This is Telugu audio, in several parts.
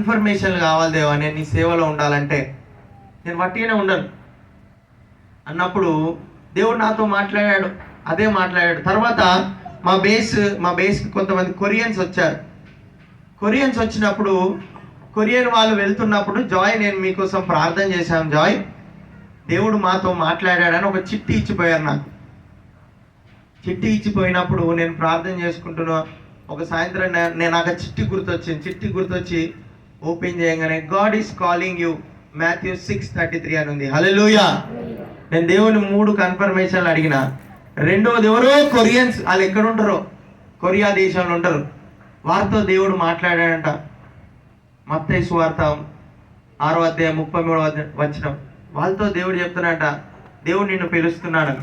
కన్ఫర్మేషన్లు కావాలి దేవా, నేను నీ సేవలో ఉండాలంటే నేను వట్టిగానే ఉండను అన్నప్పుడు దేవుడు నాతో మాట్లాడాడు. అదే మాట్లాడాడు. తర్వాత మా బేస్కి కొంతమంది కొరియన్స్ వచ్చారు. కొరియన్స్ వచ్చినప్పుడు కొరియన్ వాళ్ళు వెళ్తున్నప్పుడు, జాయ్ నేను మీకోసం ప్రార్థన చేశాను జాయ్, దేవుడు మాతో మాట్లాడాడని ఒక చిట్టి ఇచ్చిపోయారు నాకు. చిట్టి ఇచ్చిపోయినప్పుడు నేను ప్రార్థన చేసుకుంటున్నా. ఒక సాయంత్రం నేను నాకు చిట్టి గుర్తొచ్చి ఓపెన్ చేయగానే God is calling you Matthew 6:33 అని ఉంది. హల్లెలూయా. నేను దేవుని 3 కన్ఫర్మేషన్లు అడిగిన. రెండవది ఎవరో కొరియన్స్, వాళ్ళు ఎక్కడ ఉంటారో, కొరియా దేశంలో ఉంటారు, వారితో దేవుడు మాట్లాడాడంట. మత్తయి సువార్త 6:33 వాళ్ళతో దేవుడు చెప్తున్నాడంట, దేవుడు నిన్ను పిలుస్తున్నాడు.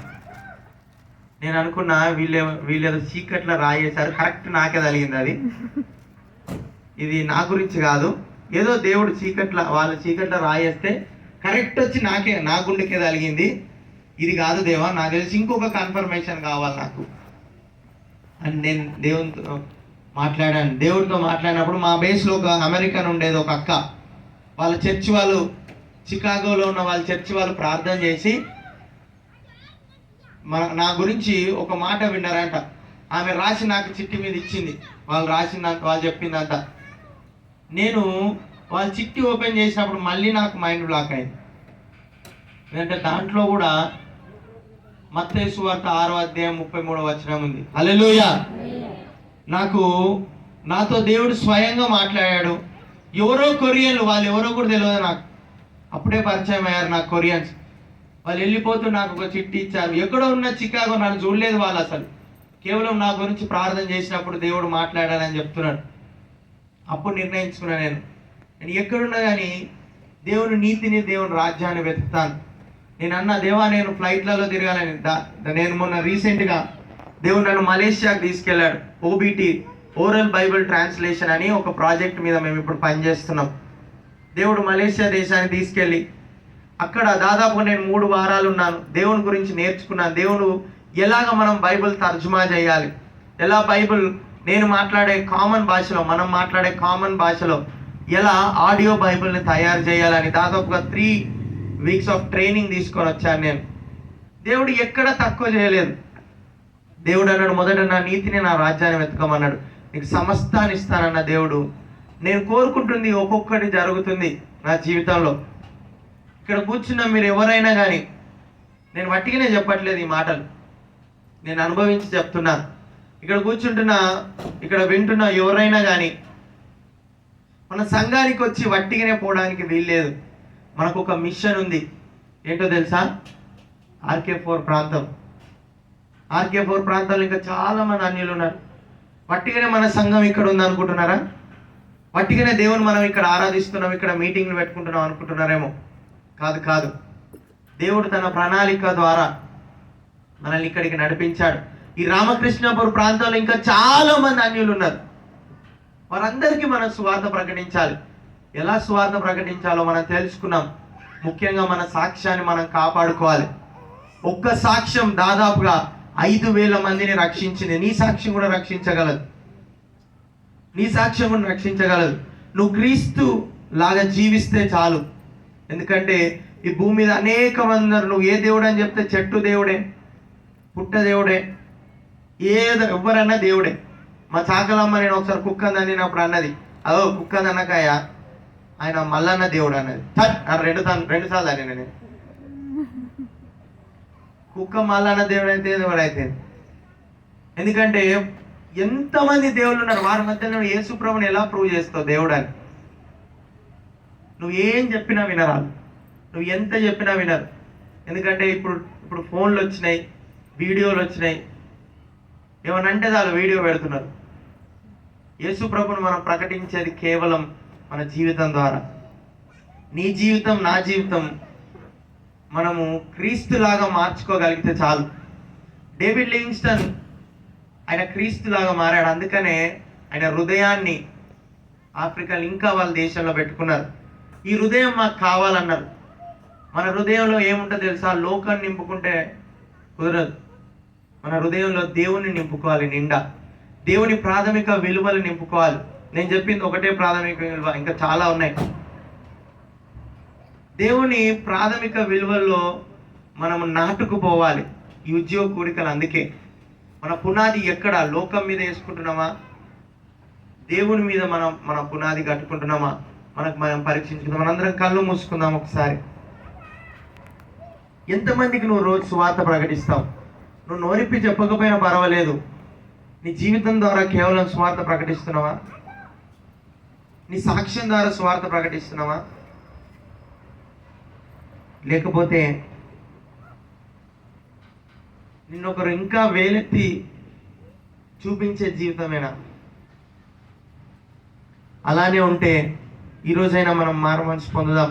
నేను అనుకున్నా వీళ్ళేదో చీకట్లో రాయేశారు, కరెక్ట్ నాకే తగిలింది అది. ఇది నా గురించి కాదు, ఏదో దేవుడు వాళ్ళ చీకట్లో రాయేస్తే కరెక్ట్ వచ్చి నా గుండెకే తగిలింది. ఇది కాదు దేవా, నాకు తెలిసి ఇంకొక కన్ఫర్మేషన్ కావాలి నాకు అని నేను దేవునితో మాట్లాడాను. దేవుడితో మాట్లాడినప్పుడు మా బేస్లో ఒక అమెరికన్ ఉండేది, ఒక అక్క. వాళ్ళ చర్చి వాళ్ళు, చికాగోలో ఉన్న వాళ్ళ చర్చి వాళ్ళు ప్రార్థన చేసి నా గురించి ఒక మాట విన్నారంట. ఆమె రాసి నాకు చిట్టి మీద ఇచ్చింది. వాళ్ళు చెప్పిందంట. నేను వాళ్ళ చిట్టి ఓపెన్ చేసినప్పుడు మళ్ళీ నాకు మైండ్ బ్లాక్ అయింది. ఎందుకంటే దాంట్లో కూడా మత్తయి సువార్త 6:33 ఉంది. హల్లెలూయా. నాతో దేవుడు స్వయంగా మాట్లాడాడు. ఎవరో కొరియన్లు, వాళ్ళు ఎవరో కూడా తెలియదు నాకు. అప్పుడే పరిచయం అయ్యారు నాకు కొరియన్స్. వాళ్ళు వెళ్ళిపోతూ నాకు ఒక చిట్టి ఇచ్చారు. ఎక్కడో ఉన్న చికాగో, నన్ను చూడలేదు వాళ్ళు అసలు. కేవలం నా గురించి ప్రార్థన చేసినప్పుడు దేవుడు మాట్లాడాలని చెప్తున్నాడు. అప్పుడు నిర్ణయించుకున్నా నేను ఎక్కడున్నా కానీ దేవుని నీతిని, దేవుని రాజ్యాన్ని వెతుకుతాను. నేను అన్న దేవా, నేను ఫ్లైట్లలో తిరగాలని. నేను మొన్న రీసెంట్గా దేవుడు నన్ను మలేషియాకి తీసుకెళ్ళాడు. OBT, ఓరల్ బైబిల్ ట్రాన్స్లేషన్ అని ఒక ప్రాజెక్ట్ మీద మేము ఇప్పుడు పనిచేస్తున్నాం. దేవుడు మలేషియా దేశానికి తీసుకెళ్ళి అక్కడ దాదాపుగా నేను 3 వారాలు ఉన్నాను. దేవుని గురించి నేర్చుకున్నాను. దేవుడు ఎలాగ మనం బైబిల్ తర్జుమా చేయాలి, ఎలా బైబిల్ నేను మాట్లాడే కామన్ భాషలో, మనం మాట్లాడే కామన్ భాషలో ఎలా ఆడియో బైబిల్ని తయారు చేయాలని దాదాపుగా 3 వీక్స్ ఆఫ్ ట్రైనింగ్ తీసుకొని వచ్చాను నేను. దేవుడు ఎక్కడ తక్కువ చేయలేదు. దేవుడు అన్నాడు, మొదట నా నీతిని, నా రాజ్యాన్ని వెతకమన్నాడు. నీకు సమస్తాన్ని ఇస్తానన్న దేవుడు. నేను కోరుకుంటుంది ఒక్కొక్కటి జరుగుతుంది నా జీవితంలో. ఇక్కడ కూర్చున్న మీరు ఎవరైనా కానీ, నేను వట్టిగానే చెప్పట్లేదు ఈ మాటలు, నేను అనుభవించి చెప్తున్నా. ఇక్కడ కూర్చుంటున్నా, ఇక్కడ వింటున్నా ఎవరైనా కానీ మన సంఘానికి వచ్చి వట్టిగానే పోవడానికి వీల్లేదు. మనకు ఒక మిషన్ ఉంది. ఏంటో తెలుసా? RK4 ప్రాంతం. RK4 ప్రాంతంలో ఇంకా చాలా మంది అన్యులు ఉన్నారు. వట్టిగానే మన సంఘం ఇక్కడ ఉంది అనుకుంటున్నారా? వట్టిగానే దేవుని మనం ఇక్కడ ఆరాధిస్తున్నాం, ఇక్కడ మీటింగ్లు పెట్టుకుంటున్నాం అనుకుంటున్నారేమో. కాదు. దేవుడు తన ప్రణాళిక ద్వారా మనల్ని ఇక్కడికి నడిపించాడు. ఈ రామకృష్ణాపురం ప్రాంతంలో ఇంకా చాలా మంది అన్యులు ఉన్నారు. వారందరికీ మనం సువార్త ప్రకటించాలి. ఎలా సువార్త ప్రకటించాలో మనం తెలుసుకున్నాం. ముఖ్యంగా మన సాక్ష్యాన్ని మనం కాపాడుకోవాలి. ఒక్క సాక్ష్యం దాదాపుగా 5,000 మందిని రక్షించింది. నీ సాక్ష్యం కూడా రక్షించగలదు. నువ్వు క్రీస్తు లాగా జీవిస్తే చాలు. ఎందుకంటే ఈ భూమి మీద అనేక మంది ఉన్నారు. నువ్వు ఏ దేవుడు అని చెప్తే చెట్టు దేవుడే, పుట్ట దేవుడే, ఎవరన్నా దేవుడే. మా చాకలమ్మ నేను ఒకసారి కుక్కని అన్నప్పుడు అన్నది, అదో కుక్కని అన్నకాయ ఆయన మల్లన్న దేవుడు అన్నది. రెండు సార్లు అని నేను కుక్క మల్లన్న దేవుడు అయితే దేవుడు అయితే. ఎందుకంటే ఎంతమంది దేవుళ్ళు ఉన్నారు. వారి మధ్య నువ్వు యేసు ప్రభుని ఎలా ప్రూవ్ చేస్తావు దేవుడు అని? నువ్వు ఏం చెప్పినా వినరాలు, నువ్వు ఎంత చెప్పినా వినరు. ఎందుకంటే ఇప్పుడు ఫోన్లు వచ్చినాయి, వీడియోలు వచ్చినాయి. ఏమనంటే చాలు వీడియో పెడుతున్నారు. యేసు ప్రభుని మనం ప్రకటించేది కేవలం మన జీవితం ద్వారా. నీ జీవితం, నా జీవితం మనము క్రీస్తులాగా మార్చుకోగలిగితే చాలు. డేవిడ్ లివింగ్స్టన్ ఆయన క్రీస్తులాగా మారాడు. అందుకనే ఆయన హృదయాన్ని ఆఫ్రికా ఇంకా వాళ్ళ దేశంలో పెట్టుకున్నారు. ఈ హృదయం మాకు కావాలన్నారు. మన హృదయంలో ఏముంటుందో తెలుసా? లోకాన్ని నింపుకుంటే కుదరదు. మన హృదయంలో దేవుని నింపుకోవాలి నిండా. దేవుని ప్రాథమిక విలువలు నింపుకోవాలి. నేను చెప్పింది ఒకటే ప్రాథమిక విలువ, ఇంకా చాలా ఉన్నాయి. దేవుని ప్రాథమిక విలువల్లో మనం నాటుకుపోవాలి ఈ ఉద్యోగ కూడికలు. అందుకే మన పునాది ఎక్కడ, లోకం మీద వేసుకుంటున్నామా, దేవుని మీద మన పునాది కట్టుకుంటున్నామా, మనకు మనం పరీక్షించుకుందాం. మనందరం కళ్ళు మూసుకుందాం ఒకసారి. ఎంతమందికి నువ్వు రోజు సువార్త ప్రకటిస్తావు? నువ్వు నోరిప్పి చెప్పకపోయినా పర్వాలేదు, నీ జీవితం ద్వారా కేవలం సువార్త ప్రకటిస్తున్నావా? నీ సాక్ష్యం ద్వారా సువార్త ప్రకటిస్తున్నావా? లేకపోతే నిన్నొకరు ఇంకా వేలెత్తి చూపించే జీవితమేనా? అలానే ఉంటే ఈరోజైనా మనం మారు మనసు పొందుదాం.